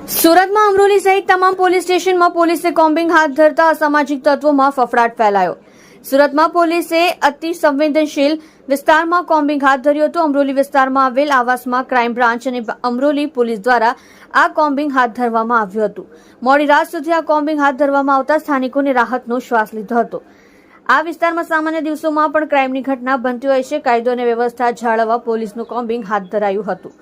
સુરતમાં અમરોલી સહિત તમામ પોલીસ સ્ટેશનમાં પોલીસે કોમ્બિંગ હાથ ધરતા અસામાજિક તત્વોમાં ફફડાટ ફેલાયો. સુરતમાં પોલીસે અતિ સંવેદનશીલ વિસ્તારમાં કોમ્બિંગ હાથ ધર્યું હતું. અમરોલી વિસ્તારમાં આવેલ આવાસમાં ક્રાઇમ બ્રાન્ચ અને અમરોલી પોલીસ દ્વારા આ કોમ્બિંગ હાથ ધરવામાં આવ્યું હતું. મોડી રાત સુધી આ કોમ્બિંગ હાથ ધરવામાં આવતા સ્થાનિકોને રાહતનો શ્વાસ લીધો હતો. આ વિસ્તારમાં સામાન્ય દિવસોમાં પણ ક્રાઇમની ઘટના બનતી હોય છે. કાયદો અને વ્યવસ્થા જાળવવા પોલીસનું કોમ્બિંગ હાથ ધરાયું હતું.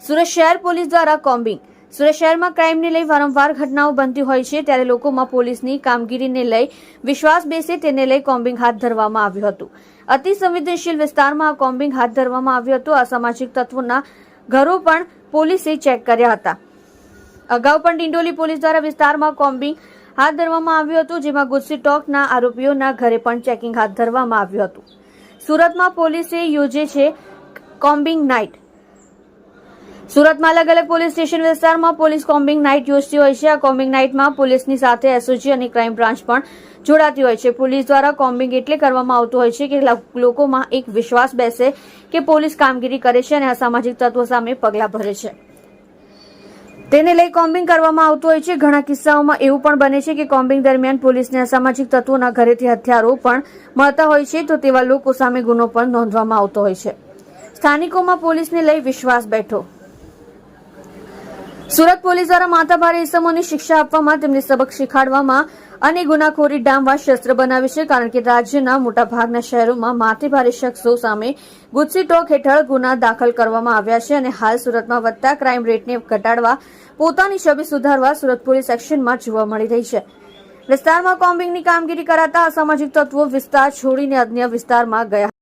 સુરત શહેર પોલીસ દ્વારા કોમ્બિંગ. સુરત શહેરમાં ક્રાઇમને લઈ વારંવાર ઘટનાઓ બનતી હોય છે, ત્યારે લોકોમાં પોલીસની કામગીરીને લઈ વિશ્વાસ બેસે તેને લઈ કોમ્બિંગ હાથ ધરવામાં આવ્યું હતું. અતિ સંવેદનશીલ વિસ્તારમાં આ કોમ્બિંગ હાથ ધરવામાં આવ્યું હતું. અસામાજિક તત્વોના ઘરો પણ પોલીસે ચેક કર્યા હતા. અગાઉ પણ ડિંડોલી પોલીસ દ્વારા વિસ્તારમાં કોમ્બિંગ હાથ ધરવામાં આવ્યું હતું, જેમાં ગુજસી ટોકના આરોપીઓના ઘરે પણ ચેકિંગ હાથ ધરવામાં આવ્યું હતું. સુરતમાં પોલીસે યોજે છે કોમ્બિંગ નાઇટ. સુરતમાં અલગ અલગ પોલીસ સ્ટેશન વિસ્તારમાં પોલીસ કોમ્બિંગ નાઇટ યોજતી હોય છે. આ કોમ્બિંગ નાઇટમાં પોલીસની સાથે એસઓજી અને ક્રાઇમ બ્રાન્ચ પણ જોડાતી હોય છે. પોલીસ દ્વારા કોમ્બિંગ એટલે કરવામાં આવતું હોય છે કે લોકોમાં એક વિશ્વાસ બેસે કે પોલીસ કામગીરી કરે છે અને અસામાજિક તત્વો સામે પગલાં ભરે છે. તેને લઈ કોમ્બિંગ કરવામાં આવતું હોય છે. ઘણા કિસ્સાઓમાં એવું પણ બને છે કે કોમ્બિંગ દરમિયાન પોલીસને અસામાજિક તત્વોના ઘરેથી હથિયારો પણ મળતા હોય છે, તો તેવા લોકો સામે ગુનો પણ નોંધવામાં આવતો હોય છે. સ્થાનિકોમાં પોલીસને લઈ વિશ્વાસ બેઠો. સુરત પોલીસ દ્વારા માથાભારે ઇસમોની શિક્ષા આપવામાં, તેમને સબક શીખવાડવામાં અને ગુનાખોરી ડામવા શસ્ત્ર બનાવે છે, કારણ કે રાજ્યના મોટાભાગના શહેરોમાં માથાભારે શખ્સો સામે ગુજસી ટોક હેઠળ ગુના દાખલ કરવામાં આવ્યા છે અને હાલ સુરતમાં વધતા ક્રાઇમ રેટને ઘટાડવા, પોતાની છબી સુધારવા સુરત પોલીસ એક્શનમાં જોવા મળી રહી છે. વિસ્તારમાં કોમ્બિંગની કામગીરી કરાતા અસામાજિક તત્વો વિસ્તાર છોડીને અન્ય વિસ્તારમાં ગયા.